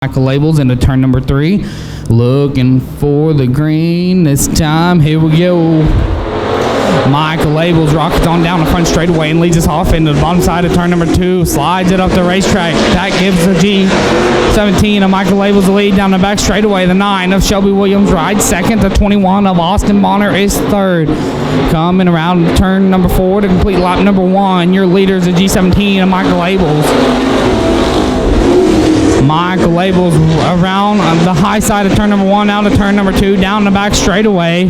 Michael Labels into turn number 3. Looking for the green this time. Here we go. Michael Labels rockets on down the front straightaway and leads us off into the bottom side of turn number 2. Slides it up the racetrack. That gives the G17 of Michael Labels the lead down the back straightaway. The 9 of Shelby Williams rides second. The 21 of Austin Bonner is third. Coming around turn number 4 to complete lap number 1. Your leader is the G17 of Michael Labels. Michael Labels around the high side of turn number 1 out of turn number 2 down the back straightaway.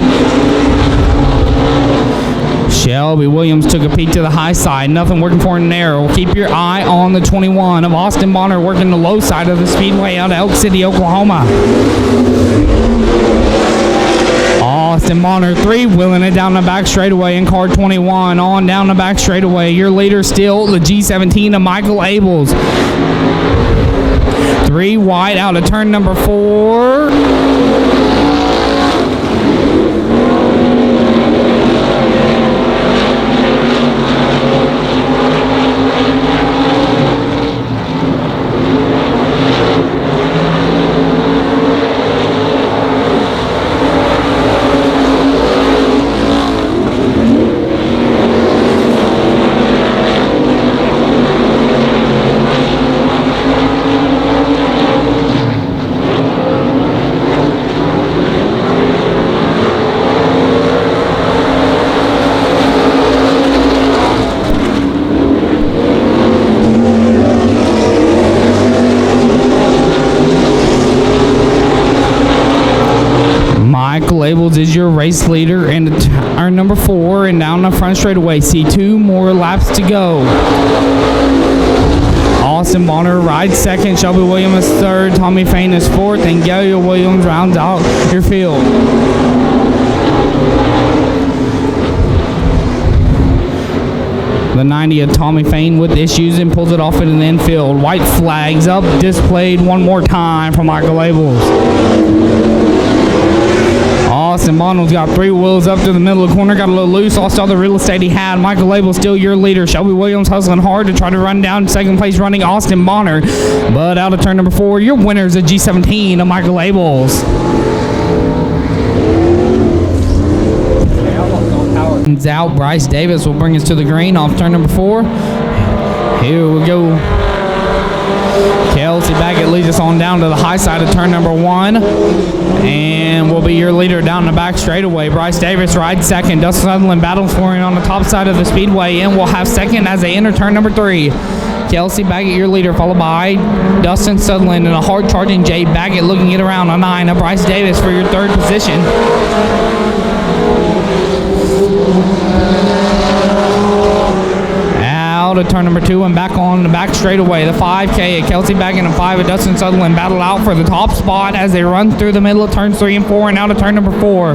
Shelby Williams took a peek to the high side. Nothing working for him there. We'll keep your eye on the 21 of Austin Bonner working the low side of the speedway out of Elk City, Oklahoma. Austin Bonner 3 wheeling it down the back straightaway in car 21 on down the back straightaway. Your leader still the G17 of Michael Labels. 3 wide out of turn number 4. Michael Labels is your race leader in turn number 4 and down the front straightaway. See 2 more laps to go. Austin Bonner rides second. Shelby Williams is third. Tommy Fain is fourth. And Gary Williams rounds out your field. The 90 of Tommy Fain with issues and pulls it off in an infield. White flags up, displayed one more time for Michael Labels. Austin Bonner's got 3 wheels up to the middle of the corner, got a little loose, lost all the real estate he had. Michael Labels still your leader. Shelby Williams hustling hard to try to run down second place running Austin Bonner. But out of turn number 4, your winner is a G17 of Michael Labels. Out, Bryce Davis will bring us to the green off turn number 4. Here we go. Kelsey Baggett leads us on down to the high side of turn number 1 and will be your leader down the back straightaway. Bryce Davis rides second. Dustin Sutherland battles for him on the top side of the speedway and will have second as they enter turn number 3. Kelsey Baggett your leader, followed by Dustin Sutherland and a hard charging Jay Baggett looking to get around a 9 of Bryce Davis for your third position. Out of turn number 2 and back on the back straightaway. The 5K of Kelsey Baggett and 5 of Dustin Sutherland battle out for the top spot as they run through the middle of turns 3 and 4 and out of turn number 4.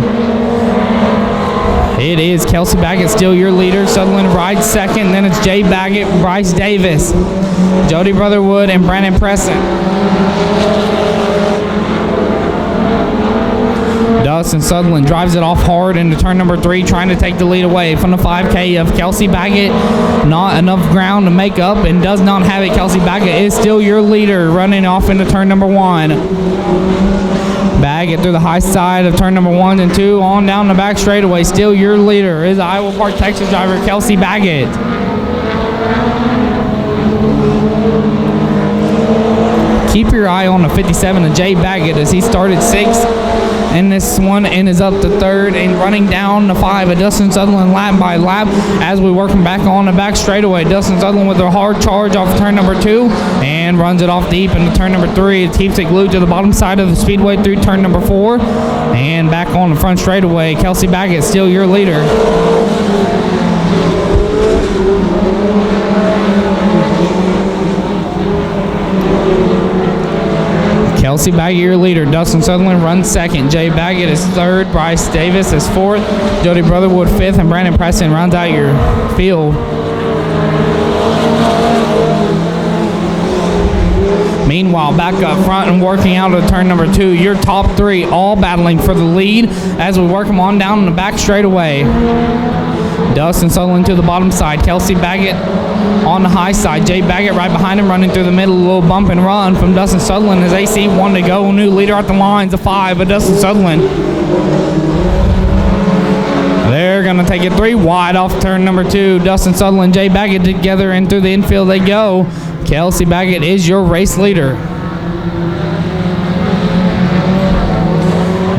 It is Kelsey Baggett still your leader. Sutherland rides second. Then it's Jay Baggett, Bryce Davis, Jody Brotherwood, and Brandon Preston. Dustin Sutherland drives it off hard into turn number 3, trying to take the lead away from the 5K of Kelsey Baggett. Not enough ground to make up and does not have it. Kelsey Baggett is still your leader, running off into turn number 1. Baggett through the high side of turn number 1 and 2 on down the back straightaway. Still your leader is Iowa Park, Texas driver Kelsey Baggett. Keep your eye on the 57 of Jay Baggett as he started 6th in this one and is up to 3rd and running down the 5 of Dustin Sutherland lap by lap as we work him back on the back straightaway. Dustin Sutherland with a hard charge off turn number 2 and runs it off deep into turn number 3. It keeps it glued to the bottom side of the speedway through turn number 4 and back on the front straightaway. Kelsey Baggett still your leader. Kelsey Baggett your leader. Dustin Sutherland runs second. Jay Baggett is 3rd. Bryce Davis is 4th. Jody Brotherwood 5th. And Brandon Preston rounds out your field. Meanwhile, back up front and working out of turn number 2, your top 3 all battling for the lead as we work them on down in the back straightaway. Dustin Sutherland to the bottom side. Kelsey Baggett on the high side. Jay Baggett right behind him, running through the middle. A little bump and run from Dustin Sutherland as AC 1 to go. New leader at the lines, a 5, but Dustin Sutherland. They're going to take it 3 wide off turn number 2. Dustin Sutherland, Jay Baggett together, and through the infield they go. Kelsey Baggett is your race leader.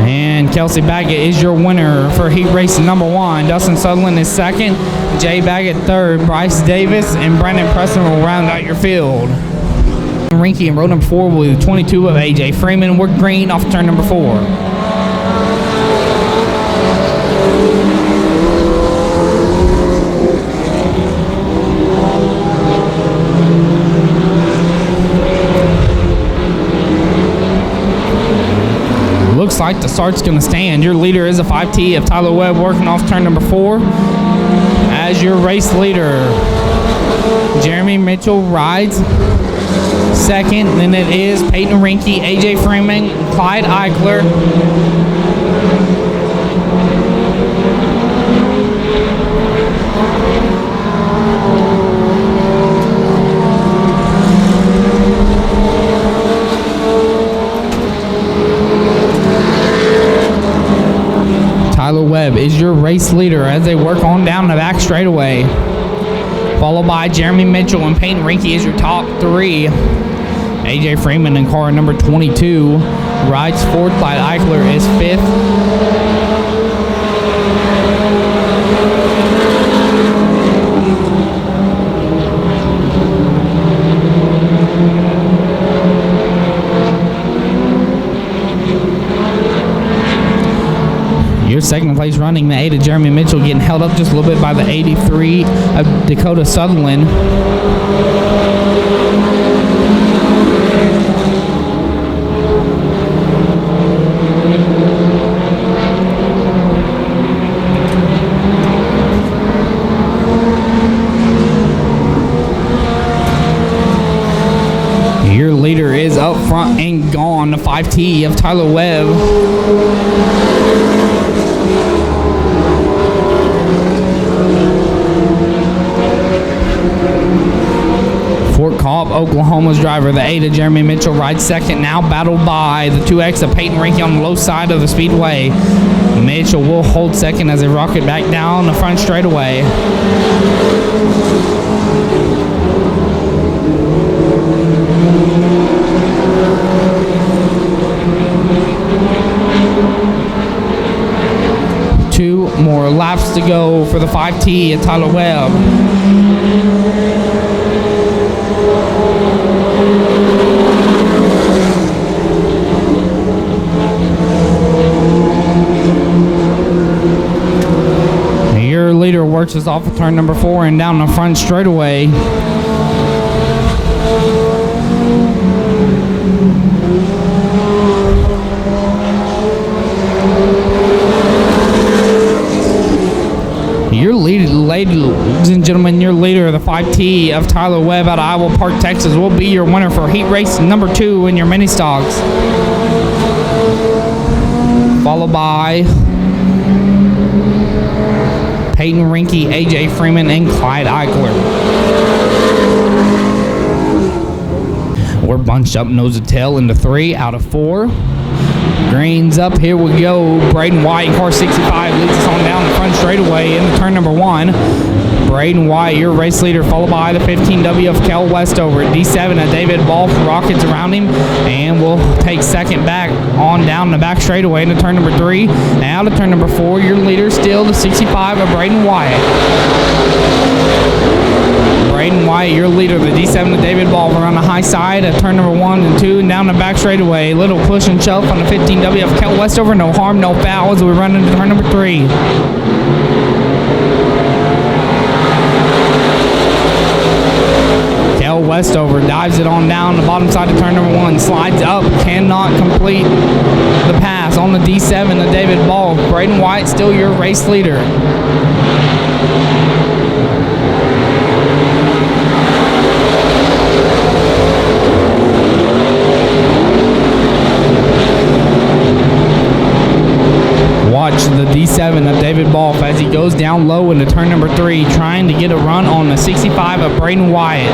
And Kelsey Baggett is your winner for heat race number 1. Dustin Sutherland is second, Jay Baggett third. Bryce Davis and Brandon Preston will round out your field. Rinky in row number 4 with 22 of AJ Freeman. We're green off turn number 4. Looks like the start's going to stand. Your leader is a 5T of Tyler Webb, working off turn number 4 as your race leader. Jeremy Mitchell rides second. Then it is Peyton Rinke, AJ Freeman, Clyde Eichler. Tyler Webb is your race leader as they work on down the back straightaway. Followed by Jeremy Mitchell and Peyton Rinke is your top 3. AJ Freeman in car number 22 rides fourth. Clyde Eichler is 5th. Your second place running, the 8 of Jeremy Mitchell, getting held up just a little bit by the 83 of Dakota Sutherland. Your leader is up front and gone, the 5T of Tyler Webb. Fort Cobb, Oklahoma's driver, the 8 of Jeremy Mitchell, rides second, now battled by the 2X of Peyton Rinke on the low side of the speedway. Mitchell will hold second as they rocket back down the front straightaway. Two more laps to go for the 5T at Tyler Webb. Your leader works us off of turn number 4 and down the front straightaway. Your leader, ladies and gentlemen, your leader, the 5T of Tyler Webb out of Iowa Park, Texas, will be your winner for heat race number 2 in your mini stocks. Followed by Peyton Rinke, AJ Freeman, and Clyde Eichler. We're bunched up nose to tail into 3 out of 4. Greens up, here we go. Braden White, car 65, leads us on down the front straightaway into turn number 1. Braden White, your race leader, followed by the 15W of Kel Westover. D7 of David Ball, rockets around him, and will take second back on down the back straightaway into turn number 3. Now to turn number 4, your leader still the 65 of Braden White. Braden White, your leader, the D7 of David Ball, on the high side at turn number 1 and 2, and down the back straightaway. Little push and shove on the 15W of Kel Westover. No harm, no foul as we run into turn number 3. Kel Westover dives it on down the bottom side of turn number 1, slides up, cannot complete the pass on the D7 of David Ball. Braden White still your race leader. Watch the D7 of David Balfe as he goes down low into turn number 3, trying to get a run on the 65 of Braden Wyatt.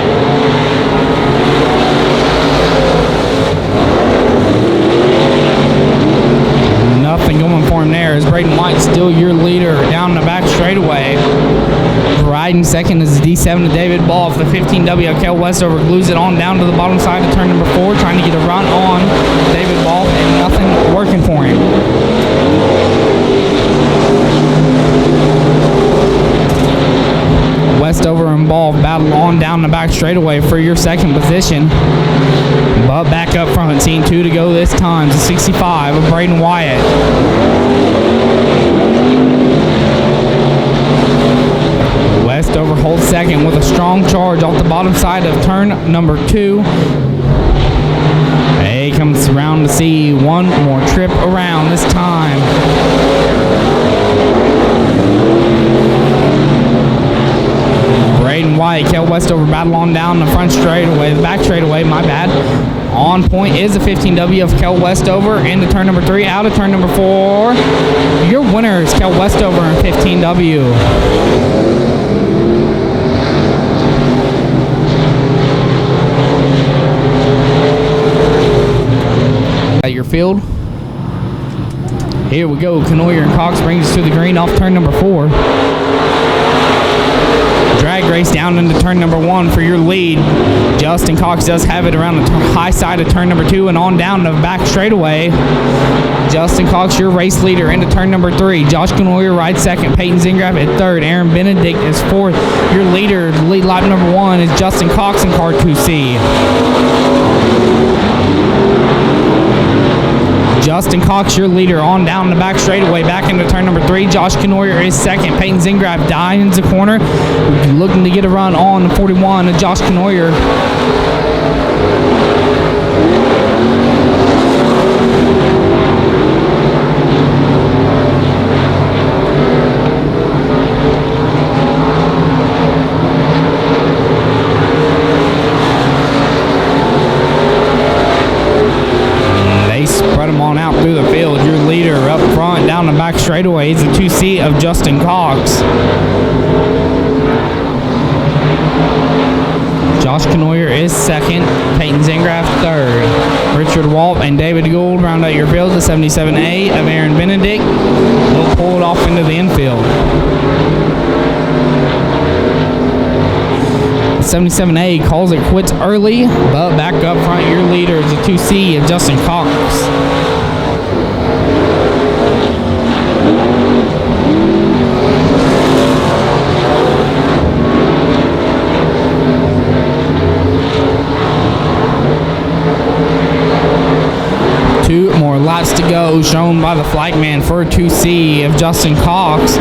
Nothing going for him there as Braden Wyatt still your leader down the back straightaway. Riding second is the D7 to David Balfe. The 15W of Kel Westover glues it on down to the bottom side of turn number 4, trying to get a run on David Balfe, and nothing working for him. Westover and Balfe battle on down the back straightaway for your second position. But back up front, seeing 2 to go this time. The 65 of Braden Wyatt. Westover holds second with a strong charge off the bottom side of turn number 2. He comes around to see one more trip around this time. Braden Wyatt, Kel Westover battle on down the front straightaway, the back straightaway, my bad. On point is the 15W of Kel Westover into turn number 3, out of turn number 4. Your winner is Kel Westover in 15W. At your field. Here we go. Canoyer and Cox brings us to the green off turn number 4. Drag race down into turn number 1 for your lead. Justin Cox does have it around the high side of turn number 2 and on down the back straightaway. Justin Cox, your race leader, into turn number 3. Josh Canoyer rides second. Peyton Zingraf at third. Aaron Benedict is fourth. Your leader, lead lap number 1, is Justin Cox in car 2C. Justin Cox, your leader, on down the back straightaway, back into turn number 3. Josh Canoyer is second. Peyton Zingraf dives the corner, looking to get a run on the 41 of Josh Canoyer. Spread them on out through the field. Your leader up front down the back straightaway is the 2C of Justin Cox. Josh Canoyer is second. Peyton Zingraf third. Richard Walt and David Gould round out your field. The 77A of Aaron Benedict. They'll pull it off into the infield. 77A calls it quits early, but back up front, your leader is the 2C of Justin Cox. Two more laps to go, shown by the flagman for 2C of Justin Cox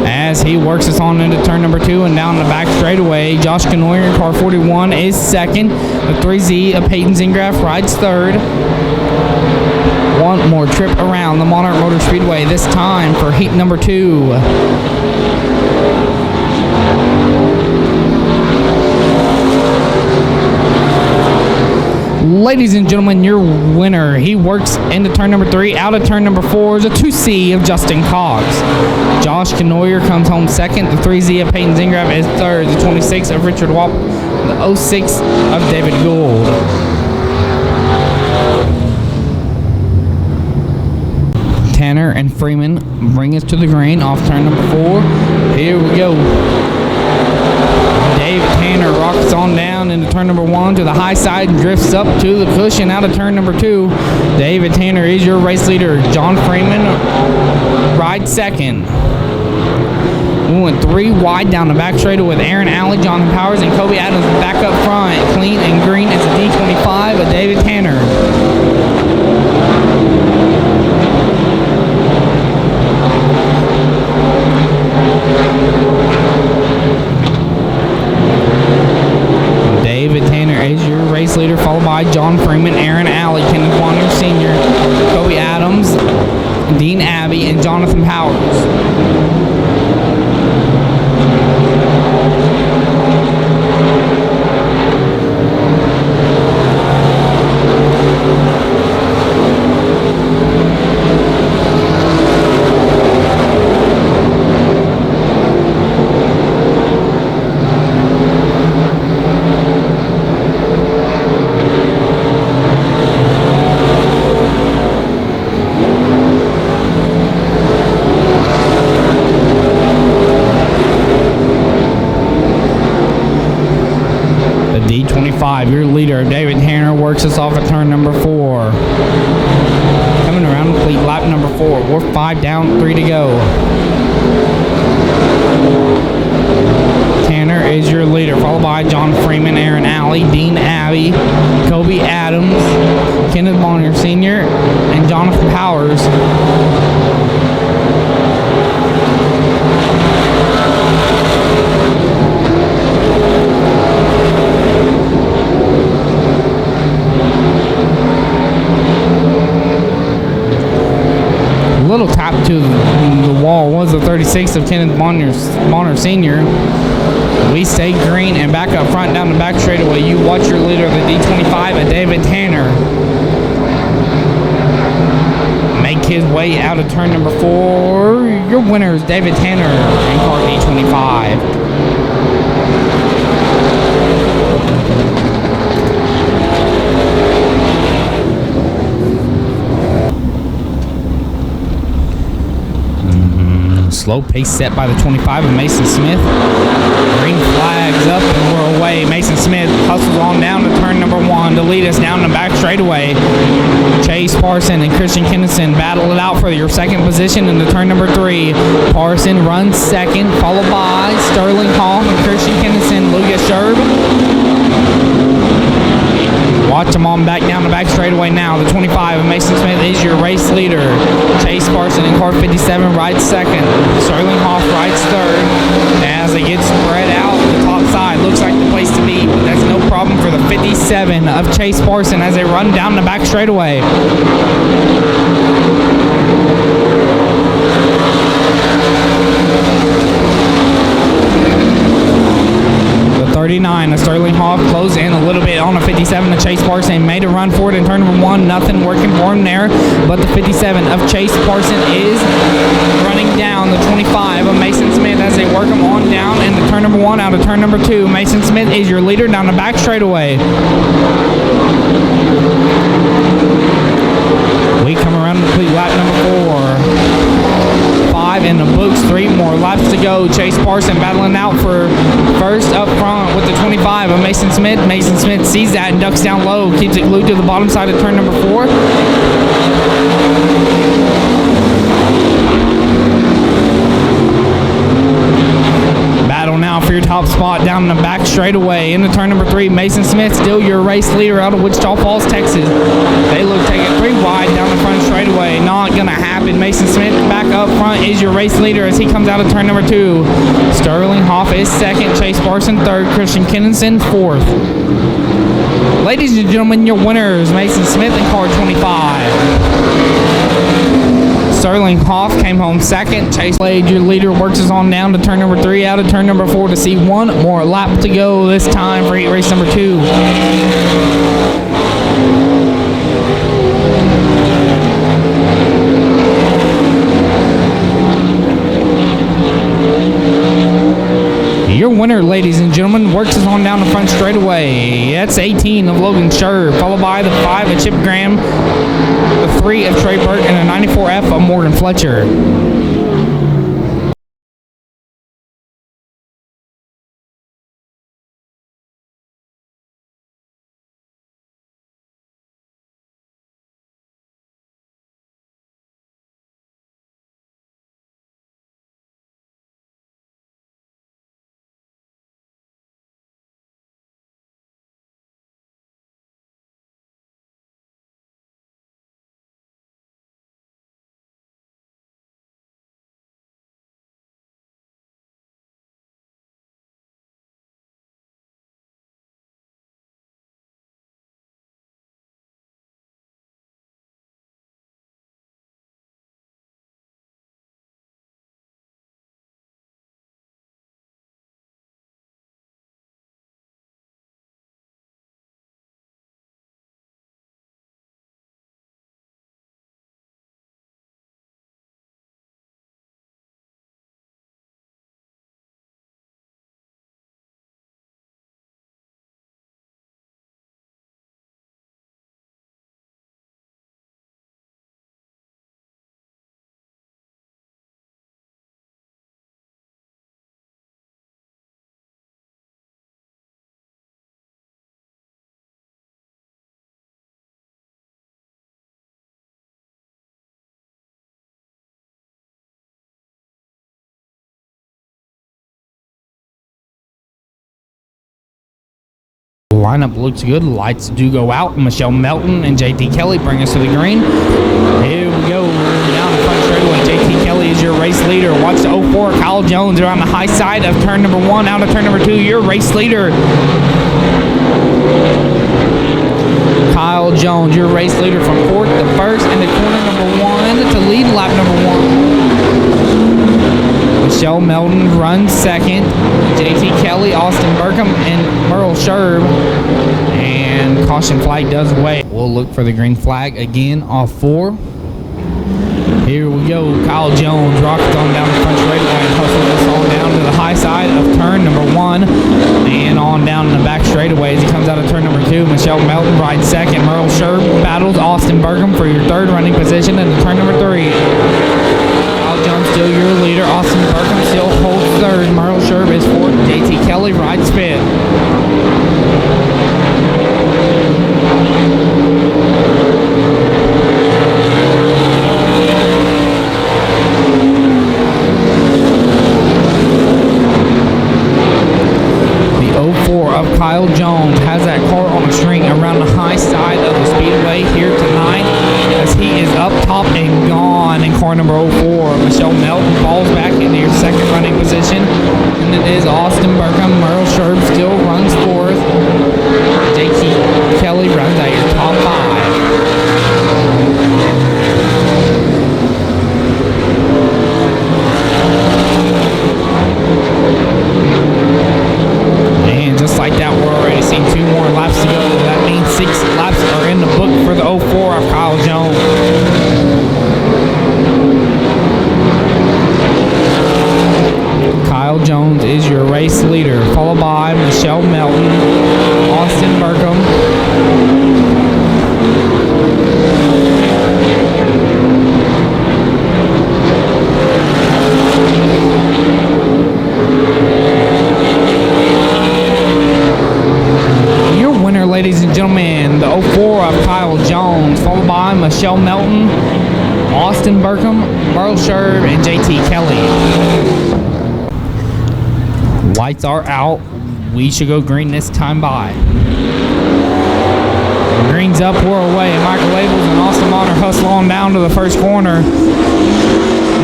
as he works us on into turn number 2 and down the back straightaway. Josh Canoyer in car 41 is second. The 3Z of Peyton Zingraf rides third. One more trip around the Monarch Motor Speedway, this time for heat number 2. Ladies and gentlemen, your winner. He works into turn number 3, out of turn number 4 is a 2C of Justin Cox. Josh Canoyer comes home second. The 3Z of Peyton Zingraf is third. The 26 of Richard Walt. The 06 of David Gould. Tanner and Freeman bring us to the green off turn number 4. Here we go. Dave Tanner rocks on down into turn number 1 to the high side and drifts up to the cushion out of turn number 2. David Tanner is your race leader. John Freeman rides second. We went 3 wide down the back straightaway with Aaron Alley, Jonathan Powers, and Kobe Adams back up front. Clean and green is the D25 of David Tanner. David Tanner is your race leader, followed by John Freeman, Aaron Alley, Kenneth Wander Sr., Kobe Adams, Dean Abbey, and Jonathan Powers. 25. Your leader, David Tanner, works us off at turn number 4. Coming around complete lap number 4. We're 5 down, 3 to go. Tanner is your leader, followed by John Freeman, Aaron Alley, Dean Abbey, Kobe Adams, Kenneth Bonner Sr., and Jonathan Powers. Little tap to the wall was the 36 of Kenneth Bonner Sr. We stay green and back up front down the back straightaway. You watch your leader of the D25, David Tanner, make his way out of turn number 4. Your winner is David Tanner in car D25. Slow pace set by the 25 of Mason Smith. Green flags up and we're away. Mason Smith hustles on down to turn number 1 to lead us down the back straightaway. Chase Parson and Christian Kinnison battle it out for your second position into turn number 3. Parson runs second, followed by Sterling Hoff and Christian Kinnison. Lucas Sherb. Watch them on back down the back straightaway now. The 25 of Mason Smith is your race leader. Chase Parson in car 57 rides second. Sterling Hoff rides third. As they get spread out the top side, looks like the place to be, but that's no problem for the 57 of Chase Parson as they run down the back straightaway. 39 of Sterling Hoff closed in a little bit on a 57 of Chase Parson. Made a run for it in turn number 1. Nothing working for him there. But the 57 of Chase Parson is running down the 25 of Mason Smith as they work him on down into turn number 1 out of turn number 2. Mason Smith is your leader down the back straightaway. We come around to complete lap number 4. 5 in the books, 3 more laps to go. Chase Parson battling out for first up front with the 25 of Mason Smith. Mason Smith sees that and ducks down low, keeps it glued to the bottom side of turn number 4. Battle now for your top spot down the back straightaway into turn number 3. Mason Smith, still your race leader out of Wichita Falls, Texas. They look take it 3 wide down the front straightaway. Not gonna happen. Mason Smith back up front is your race leader as he comes out of turn number 2. Sterling Hoff is second. Chase Parson third. Christian Kinnison fourth. Ladies and gentlemen, your winners, Mason Smith in car 25. Sterling Hoff came home second. Chase Blade, your leader, works us on down to turn number 3 out of turn number 4 to see 1 more lap to go this time for heat race number 2. Your winner, ladies and gentlemen, works us on down the front straightaway. That's 18 of Logan Scherr, followed by the 5 of Chip Graham, the 3 of Trey Burke, and the 94F of Morgan Fletcher. lineup looks good. Lights do go out. Michelle Melton and JT Kelly bring us to the green. Here we go. Down the front straightaway. JT Kelly is your race leader. Watch the 04. Kyle Jones around the high side of turn number 1. Out of turn number 2. Your race leader. Kyle Jones, your race leader from 4th to 1st into corner number 1 to lead lap number 1. Michelle Melton runs 2nd. JT Kelly, Austin Burkham, and Merle Sherb. And caution flag does away. We'll look for the green flag again off 4. Here we go. Kyle Jones rockets on down the front straightaway and hustles us on down to the high side of turn number 1 and on down in the back straightaway as he comes out of turn number 2. Michelle Melton rides 2nd. Merle Sherb battles Austin Burkham for your 3rd running position into turn number 3. Kyle Jones still your leader. Austin Burkham still holds 3rd. Merle Sherb is 4th. JT Kelly rides 5th. Of Kyle Jones has that car on a string around the high side of the speedway here tonight as he is up top and gone in car number 04. Michelle Melton falls back into your 2nd running position, and it is Austin Burkham. Merle Sherb still runs 4th. JT Kelly runs at your top 5. Like that, we're already seeing 2 more laps to go. That means 6 laps are in the book for the 04 of Kyle Jones. Kyle Jones is your race leader, followed by Michelle Melton, Austin Burkham. Ladies and gentlemen, the 04 of Kyle Jones, followed by Michelle Melton, Austin Burkham, Merle Sherb, and JT Kelly. Lights are out. We should go green this time by. Green's up, we're away. Michael Labels and Austin Bonner hustle on down to the 1st corner.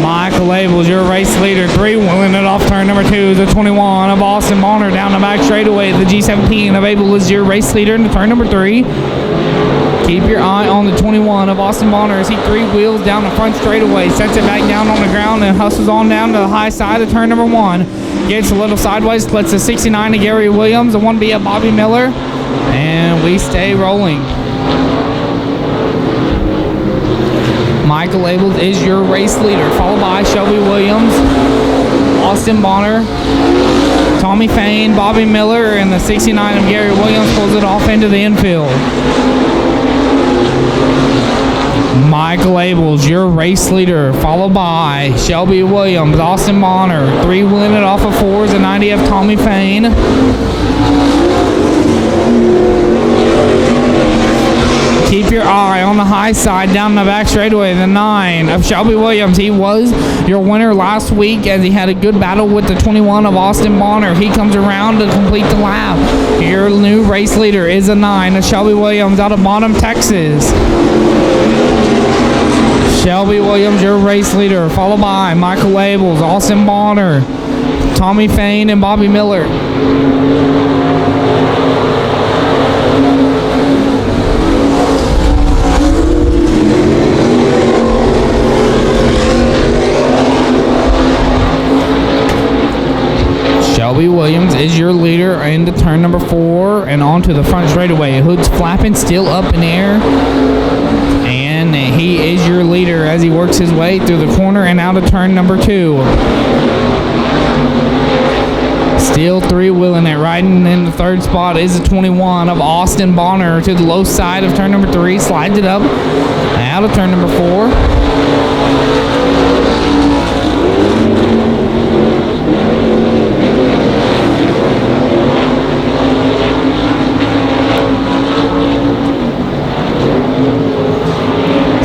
Michael Labels, your race leader, 3-wheeling it off turn number 2. The 21 of Austin Bonner down the back straightaway. The G17 of Abel is your race leader into turn number 3. Keep your eye on the 21 of Austin Bonner as he 3-wheels down the front straightaway, sets it back down on the ground and hustles on down to the high side of turn number 1. Gets a little sideways, lets the 69 to Gary Williams, the 1B of Bobby Miller, and we stay rolling. Michael Labels is your race leader, followed by Shelby Williams, Austin Bonner, Tommy Fain, Bobby Miller, and the 69 of Gary Williams pulls it off into the infield. Michael Labels, your race leader, followed by Shelby Williams, Austin Bonner, 3-wheeling it off of 4s, the 90 of Tommy Fain. Keep your eye on the high side down the back straightaway. The 9 of Shelby Williams. He was your winner last week as he had a good battle with the 21 of Austin Bonner. He comes around to complete the lap. Your new race leader is a 9 of Shelby Williams out of Bottom, Texas. Shelby Williams, your race leader, followed by Michael Labels, Austin Bonner, Tommy Fain, and Bobby Miller. Shelby Williams is your leader into turn number 4 and onto the front straightaway. Hood's flapping, still up in the air. And he is your leader as he works his way through the corner and out of turn number 2. Still 3-wheeling it, riding in the 3rd spot is the 21 of Austin Bonner to the low side of turn number 3. Slides it up out of turn number 4.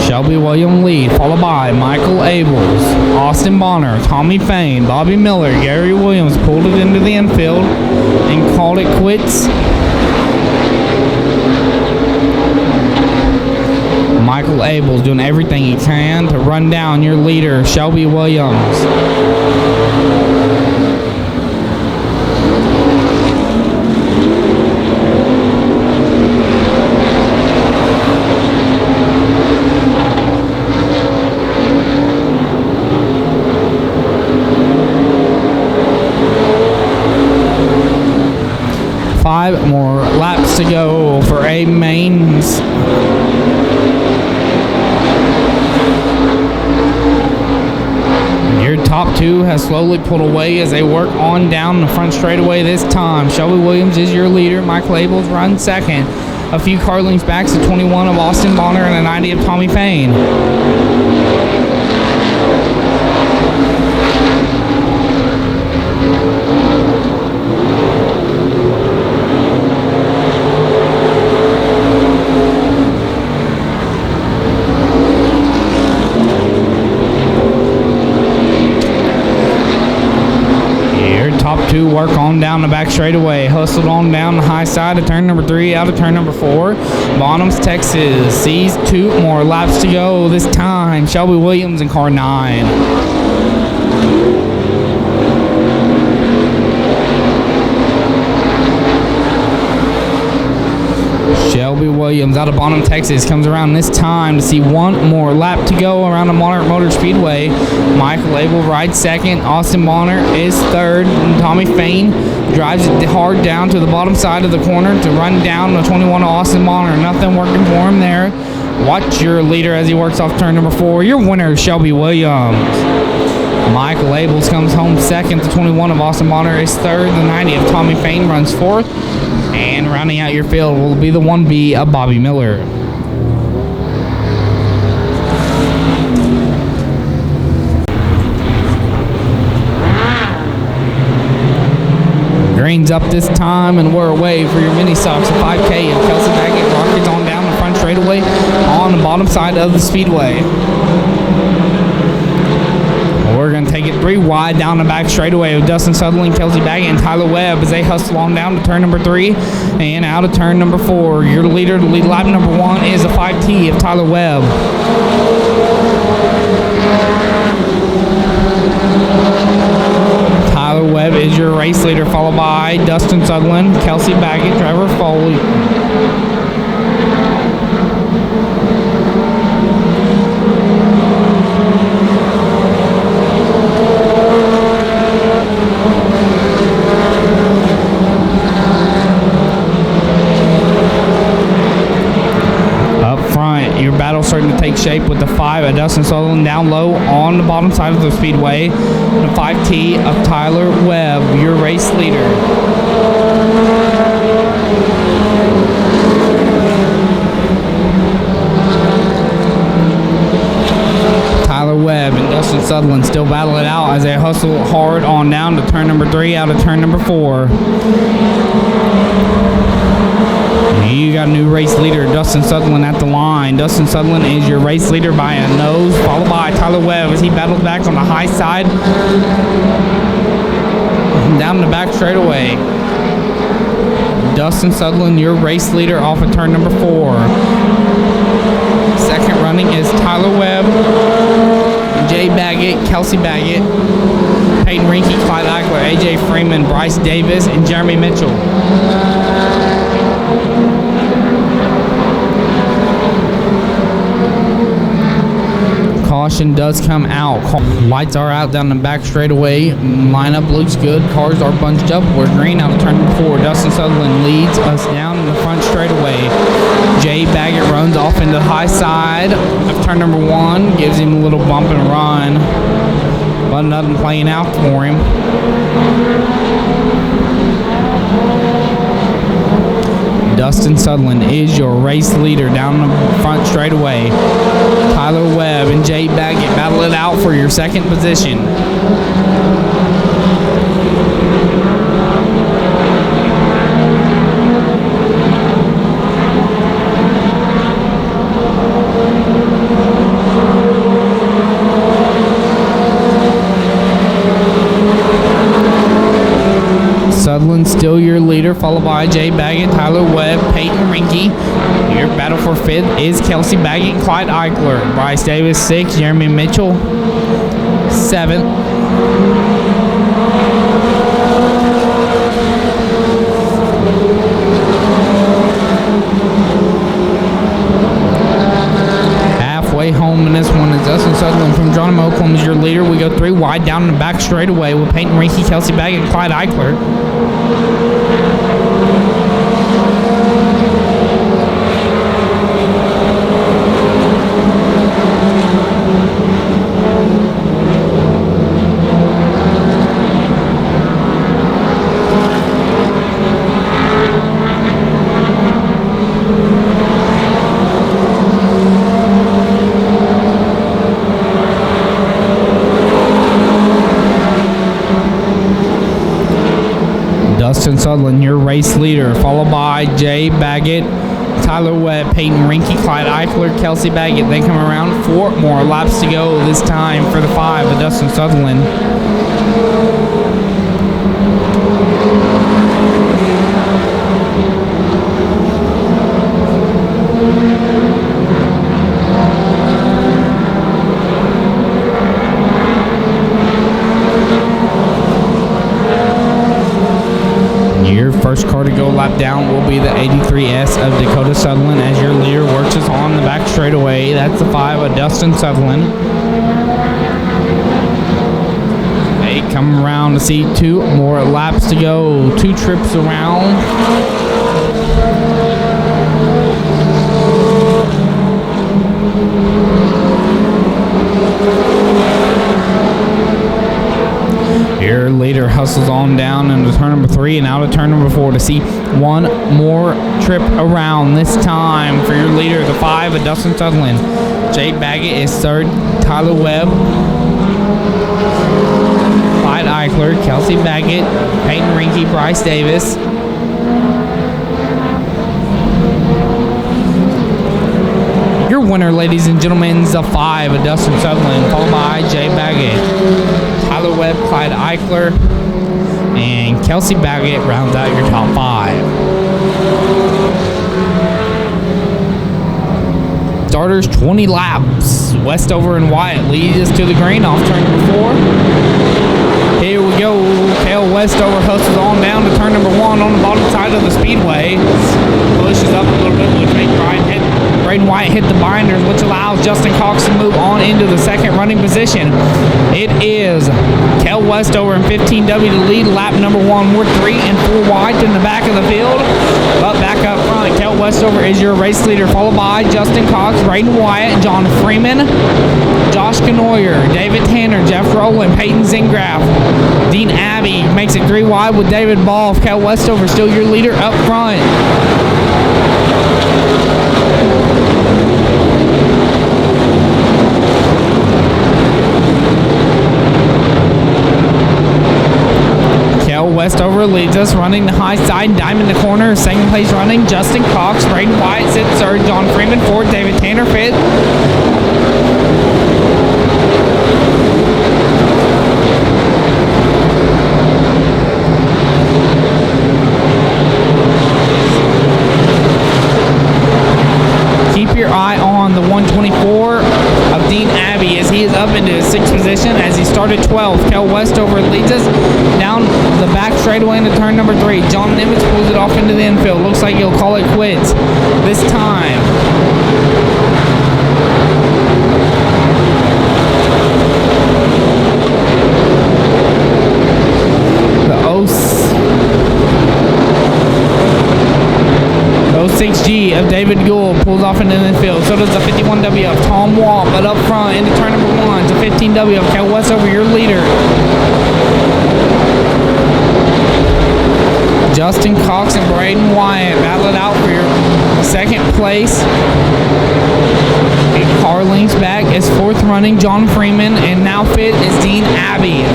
Shelby Williams lead, followed by Michael Abels, Austin Bonner, Tommy Fain, Bobby Miller, Gary Williams pulled it into the infield and called it quits. Michael Abels doing everything he can to run down your leader, Shelby Williams. 5 more laps to go for A Mains. Your top 2 has slowly pulled away as they work on down the front straightaway this time. Shelby Williams is your leader. Michael Abels runs second. A few car lengths back to 21 of Austin Bonner and a 90 of Tommy Fain. Top 2 work on down the back straightaway. Hustled on down the high side of turn number 3 out of turn number 4. Bonhams, Texas sees 2 more laps to go. This time, Shelby Williams in car 9. Shelby Williams out of Bonham, Texas comes around this time to see 1 more lap to go around the Monarch Motor Speedway. Michael Abel rides second. Austin Bonner is third. And Tommy Fain drives it hard down to the bottom side of the corner to run down the 21 of Austin Bonner. Nothing working for him there. Watch your leader as he works off turn number 4. Your winner, Shelby Williams. Michael Abels comes home second. The 21 of Austin Bonner is third. The 90 of Tommy Fain runs fourth. And rounding out your field will be the 1B of Bobby Miller. Green's up this time, and we're away for your mini stocks of 5K. And Kelsey Baggett rockets on down the front straightaway on the bottom side of the speedway. We're going to take it 3 wide down the back straightaway with Dustin Sutherland, Kelsey Baggett, and Tyler Webb as they hustle on down to turn number 3 and out of turn number 4. Your leader to lead lap number 1 is a 5T of Tyler Webb. Tyler Webb is your race leader, followed by Dustin Sutherland, Kelsey Baggett, Trevor Foley. Your battle starting to take shape with the 5 of Dustin Sutherland down low on the bottom side of the speedway. The 5T of Tyler Webb, your race leader. Tyler Webb and Dustin Sutherland still battle it out as they hustle hard on down to turn number 3 out of turn number 4. You got a new race leader, Dustin Sutherland, at the line. Dustin Sutherland is your race leader by a nose, followed by Tyler Webb as he battles back on the high side down the back straightaway. Dustin Sutherland, your race leader off of turn number 4. Second running is Tyler Webb, Jay Baggett, Kelsey Baggett, Peyton Rinke, Clyde Eichler, AJ Freeman, Bryce Davis, and Jeremy Mitchell. Caution does come out. Lights are out down the back straightaway. Lineup looks good. Cars are bunched up. We're green out of turn number 4. Dustin Sutherland leads us down in the front straightaway. Jay Baggett runs off into the high side of turn number 1. Gives him a little bump and run. But nothing playing out for him. Dustin Sutherland is your race leader down the front straightaway. Tyler Webb and Jay Baggett battle it out for your second position. Sutherland still your leader, followed by Jay Baggett, Tyler Webb, Peyton Rinke. Your battle for 5th is Kelsey Baggett, Clyde Eichler. Bryce Davis 6th, Jeremy Mitchell 7th. Halfway home in this one is Dustin Sutherland from Geronimo, Oklahoma is your leader. We go 3 wide down in the back straightaway with Peyton Rinke, Kelsey Baggett, and Clyde Eichler. Dustin Sutherland, your race leader, followed by Jay Baggett, Tyler Webb, Peyton Rinke, Clyde Eichler, Kelsey Baggett. They come around 4 more laps to go this time for the 5 of Dustin Sutherland. Your first car to go lap down will be the 83S of Dakota Sutherland as your leader works us on the back straightaway. That's the 5 of Dustin Sutherland. They come around to see 2 more laps to go. 2 trips around. Your leader hustles on down into turn number 3 and out of turn number 4 to see 1 more trip around. This time for your leader, the 5 of Dustin Sutherland. Jay Baggett is 3rd, Tyler Webb, Clyde Eichler, Kelsey Baggett, Peyton Rinke, Bryce Davis. Your winner, ladies and gentlemen, is the 5 of Dustin Sutherland, followed by Jay Baggett. Tyler Webb, Clyde Eichler, and Kelsey Baggett rounds out your top 5. Starters 20 laps. Westover and Wyatt lead us to the green off turn number 4. Here we go. Kale Westover hustles on down to turn number 1 on the bottom side of the speedway. Pushes up a little bit with Braden Wyatt hit the binders, which allows Justin Cox to move on into the second running position. It is Kel Westover and 15W to lead lap number 1. We're 3 and 4 wide in the back of the field, but back up front, Kel Westover is your race leader, followed by Justin Cox, Braden Wyatt, John Freeman, Josh Canoyer, David Tanner, Jeff Rowland, Peyton Zingraff, Dean Abbey makes it 3 wide with David Ball. Kel Westover still your leader up front. Westover leads us, running the high side, Diamond the corner, second place running, Justin Cox, Braden Wyatt sits 3rd, John Freeman 4th, David Tanner 5th. Keep your eye on the 124 of Dean Abbey as he is up into his 6th position as he started 12th. Kel Westover leads us down the back straightaway into turn number 3. John Nimitz pulls it off into the infield. Looks like he'll call it quits this time. The 06G of David Gould pulls off into the infield. So does the 51W of Tom Wall, but up front into turn number 1 to 15W of Kel Westover, your leader. Justin Cox and Braden Wyatt battle it out for your 2nd place. Car links back is 4th running John Freeman, and now 5th is Dean Abbey.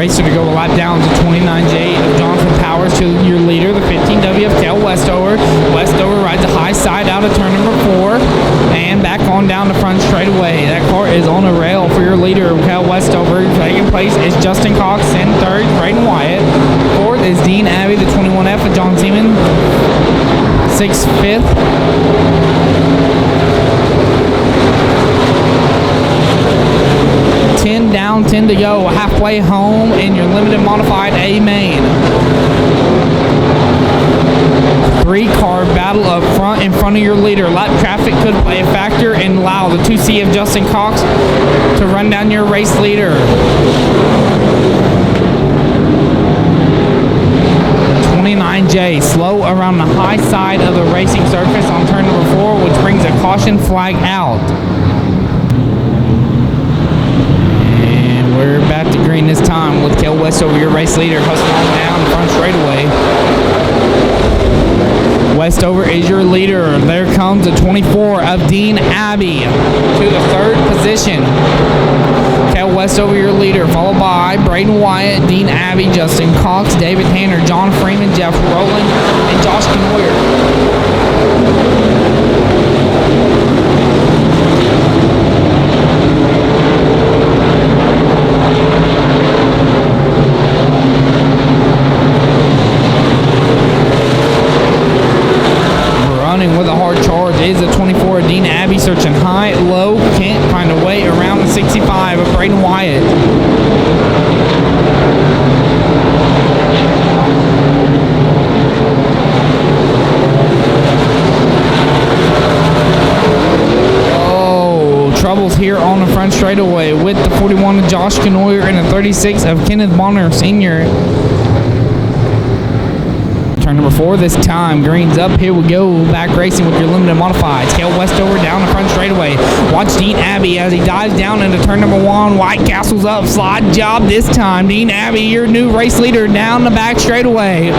racer to go a lap down to 29J of Jonathan Powers to your leader, the 15W of Cal Westover. Westover rides the high side out of turn number 4 and back on down the front straightaway. That car is on a rail for your leader, Cal Westover. Second place is Justin Cox, in third, Braden Wyatt. Fourth is Dean Abbey, the 21F of John Seaman. Sixth, fifth. 10 down, 10 to go, halfway home in your limited modified A main. 3-car battle up front in front of your leader. Lap traffic could play a factor and allow the 2C of Justin Cox to run down your race leader. 29J slow around the high side of the racing surface on turn number 4, which brings a caution flag out. We're back to green this time with Cal Westover, your race leader, hustling on down the front straightaway. Westover is your leader. There comes the 24 of Dean Abbey to the 3rd position. Cal Westover, your leader, followed by Braden Wyatt, Dean Abbey, Justin Cox, David Tanner, John Freeman, Jeff Rowland, and Josh Knoyer. With a hard charge is the 24 Dean Abbey, searching high, low, can't find a way around the 65 of Braden Wyatt. Oh, troubles here on the front straightaway with the 41 of Josh Knoyer and the 36 of Kenneth Bonner Sr. Turn number 4 this time. Green's up. Here we go. Back racing with your limited modifieds. Cal Westover down the front straightaway. Watch Dean Abbey as he dives down into turn number 1. White Castle's up. Slide job this time. Dean Abbey, your new race leader, down the back straightaway.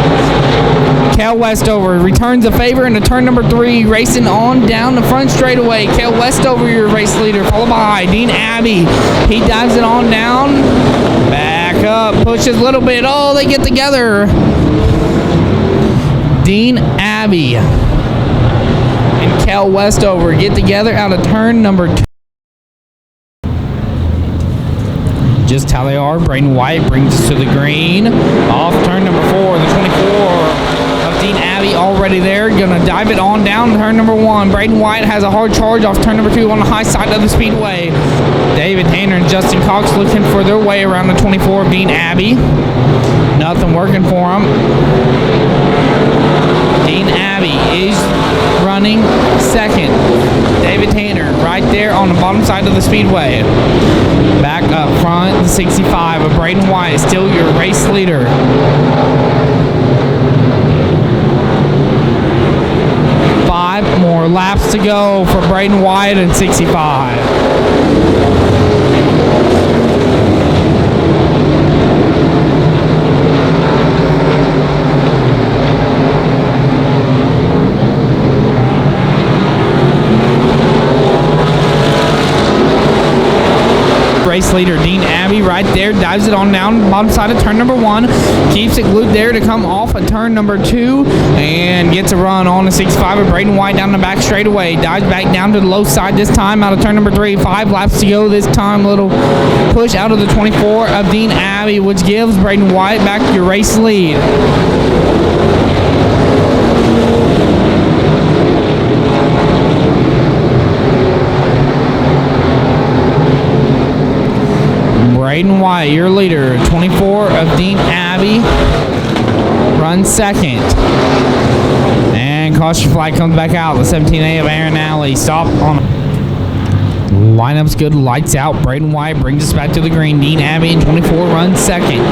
Cal Westover returns a favor into turn number 3. Racing on down the front straightaway. Cal Westover, your race leader, followed by Dean Abbey. He dives it on down. Back up. Pushes a little bit. Oh, they get together. Dean Abbey and Cal Westover get together out of turn number 2. Just how they are. Braden Wyatt brings us to the green. Off turn number 4, the 24 of Dean Abbey already there. Gonna dive it on down turn number 1. Braden Wyatt has a hard charge off turn number 2 on the high side of the speedway. David Tanner and Justin Cox looking for their way around the 24 of Dean Abbey. Nothing working for them. Dean Abbey is running second. David Tanner right there on the bottom side of the speedway. Back up front, the 65 of Braden Wyatt is still your race leader. 5 more laps to go for Braden Wyatt and 65. Race leader Dean Abbey right there dives it on down bottom side of turn number 1, keeps it glued there to come off of turn number 2 and gets a run on the 65 of Braden Wyatt down the back straightaway. Dives back down to the low side this time out of turn number 3. 5 laps to go this time. Little push out of the 24 of Dean Abbey, which gives Braden Wyatt back your race lead. Braden Wyatt, your leader. 24 of Dean Abbey runs second. And caution flag comes back out. The 17A of Aaron Alley. Stop on. Lineup's good. Lights out. Braden Wyatt brings us back to the green. Dean Abbey in 24 runs second.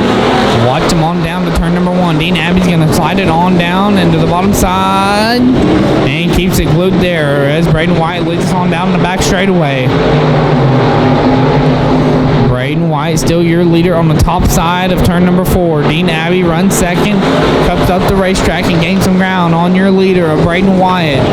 Watch him on down to turn number 1. Dean Abbey's going to slide it on down into the bottom side. And keeps it glued there as Braden Wyatt leads us on down the back straightaway. Braden Wyatt still your leader on the top side of turn number 4. Dean Abbey runs second, cups up the racetrack and gains some ground on your leader of Braden Wyatt.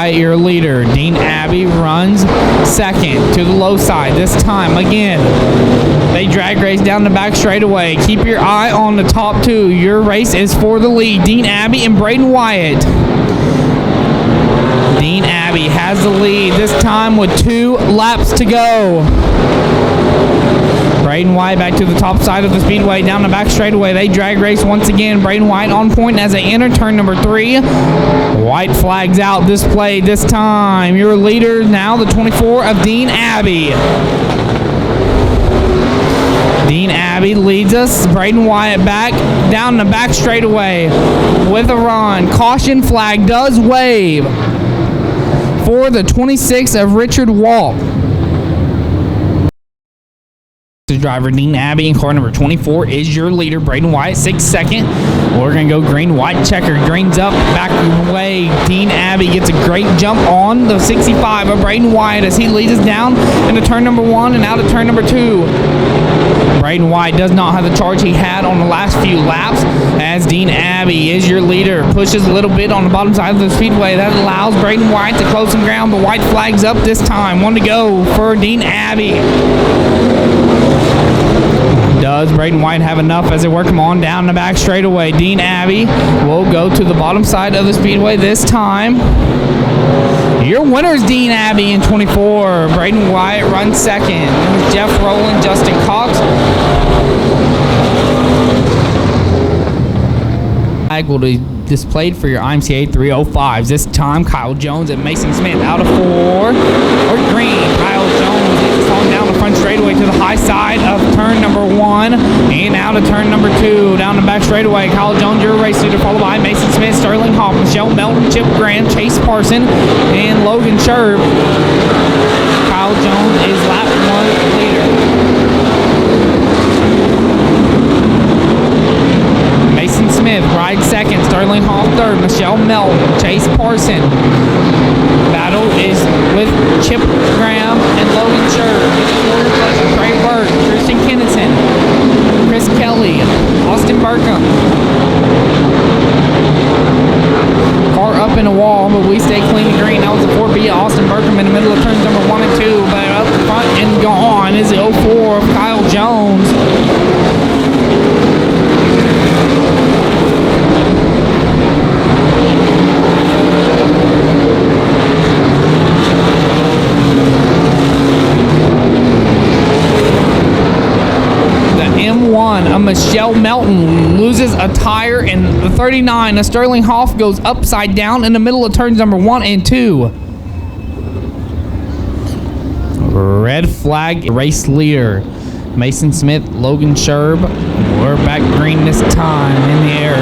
Wyatt, your leader. Dean Abbey runs second to the low side. This time, again, they drag race down the back straightaway. Keep your eye on the top two. Your race is for the lead. Dean Abbey and Braden Wyatt. Dean Abbey has the lead this time with 2 laps to go. Braden Wyatt back to the top side of the speedway, down the back straightaway. They drag race once again. Braden Wyatt on point as they enter turn number 3. White flags out displayed this time. Your leader now, the 24 of Dean Abbey. Dean Abbey leads us. Braden Wyatt back down the back straightaway with a run. Caution flag does wave for the 26 of Richard Walt. The driver Dean Abbey in car number 24 is your leader. Braden Wyatt 6 second. We're gonna go green, white checker. Green's up, back away. Dean Abbey gets a great jump on the 65 of Braden Wyatt as he leads us down into turn number 1 and out of turn number 2. Braden Wyatt does not have the charge he had on the last few laps as Dean Abbey is your leader. Pushes a little bit on the bottom side of the speedway. That allows Braden Wyatt to close some ground, but white flags up this time. 1 to go for Dean Abbey. Does Braden Wyatt have enough as they work him on down the back straightaway? Dean Abbey will go to the bottom side of the speedway this time. Your winner's Dean Abbey in 24. Braden Wyatt runs second. Jeff Rowland, Justin Cox. Flag will be displayed for your IMCA 305s. This time, Kyle Jones and Mason Smith out of 4. Or green. Kyle Jones is on down the front straightaway to the high side of turn number 1 and out of turn number 2. Down the back straightaway, Kyle Jones, your race leader, followed by Mason Smith, Sterling Hawk, Michelle Melton, Chip Grant, Chase Parson, and Logan Sherb. Kyle Jones is lap 1 leader. Mason Smith rides second, Sterling Hall third, Michelle Melton, Chase Parson. Battle is with Chip Graham and Logan Sherb. Trey Burke, Christian Kennison, Chris Kelly, Austin Burkham. Car up in the wall, but we stay clean and green. That was the 4B, Austin Burkham in the middle of turns number 1 and 2, but up front and gone is the 04 of Kyle Jones. M1 of Michelle Melton loses a tire, and the 39 of Sterling Hoff goes upside down in the middle of turns number 1 and 2. Red flag race leader Mason Smith, Logan Sherb. We're back green this time in the air.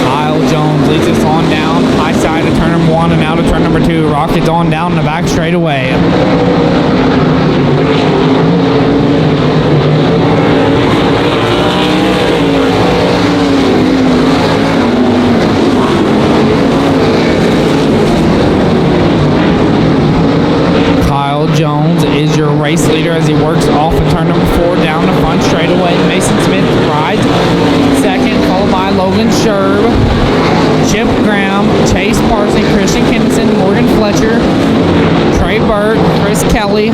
Kyle Jones leads us on down high side of turn number 1 and out of turn number 2. Rockets on down the back straightaway. Jones is your race leader as he works off of turn number 4 down the front straightaway. Mason Smith rides second, followed by Logan Sherb, Chip Graham, Chase Parson, Christian Kennison, Morgan Fletcher, Trey Burke, Chris Kelly.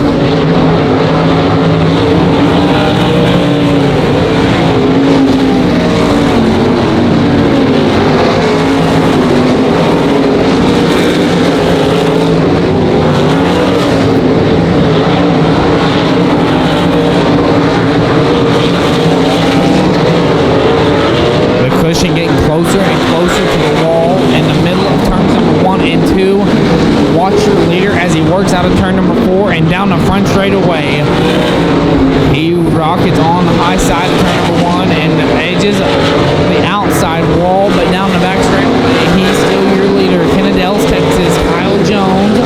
Getting closer and closer to the wall in the middle of turns number 1 and 2. Watch your leader as he works out of turn number 4 and down the front straightaway. He rockets on the high side of turn number 1 and edges the outside wall, but down the back straightaway, he's still your leader. Kennedales, Texas, Kyle Jones,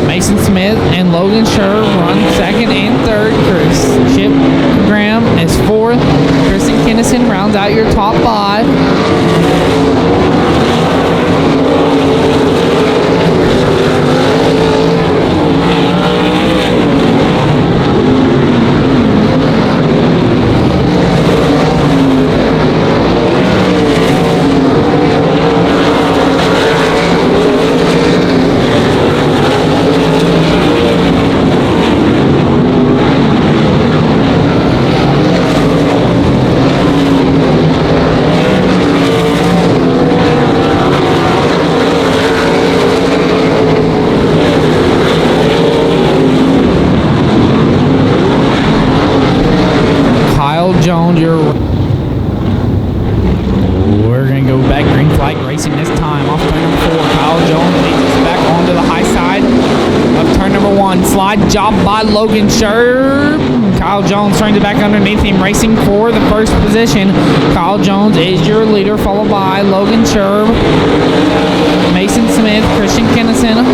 Mason Smith, and Logan Sherb run second and third. Chip Graham is fourth. Kristen Kennison rounds out your top 5. 1. Slide job by Logan Sherb. Kyle Jones turns it back underneath him, racing for the first position. Kyle Jones is your leader, followed by Logan Sherb, Mason Smith, Christian Kennison,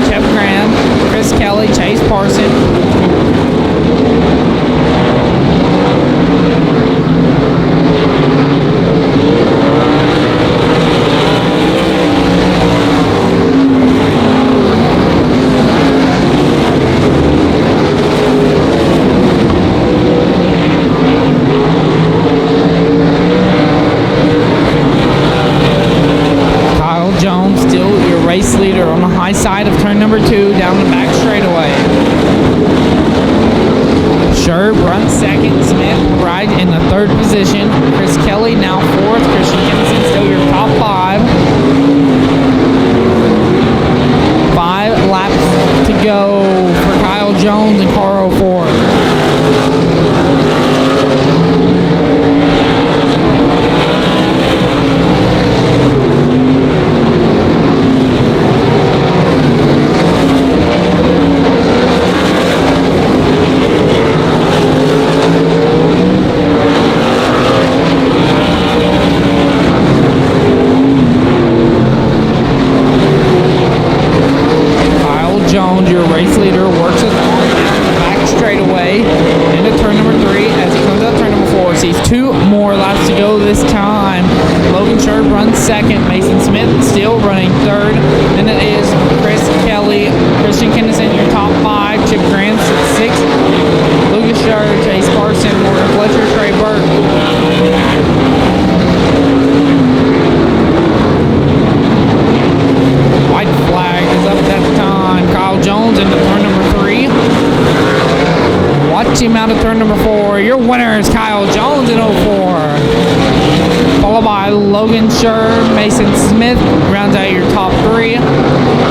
Chip Graham, Chris Kelly, Chase Parson. Race leader on the high side of turn number 2 down the back straightaway. Sherb runs second. Smith right in the 3rd position. Chris Kelly now 4th. Christian Kennison still your top 5. 5 laps to go for Kyle Jones and car 04. Jones, your race leader, works it on down the back straightaway into turn number 3 as he comes up turn number 4. Sees 2 more laps to go this time. Logan Sherb runs second. Mason Smith still running 3rd. And it is Chris Kelly, Christian Kennison, your top 5. Chip Grant 6th. Lucas Sherb, Chase Carson, Morgan Fletcher, Trey Burke. White flag is up that time. Kyle Jones into turn number 3. Watch him out of turn number 4. Your winner is Kyle Jones in 04. Followed by Logan Sherb, Mason Smith rounds out your top 3.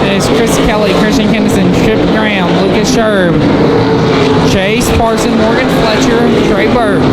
It's Chris Kelly, Christian Kennison, Chip Graham, Lucas Sherb, Chase Parson, Morgan Fletcher, Trey Burke.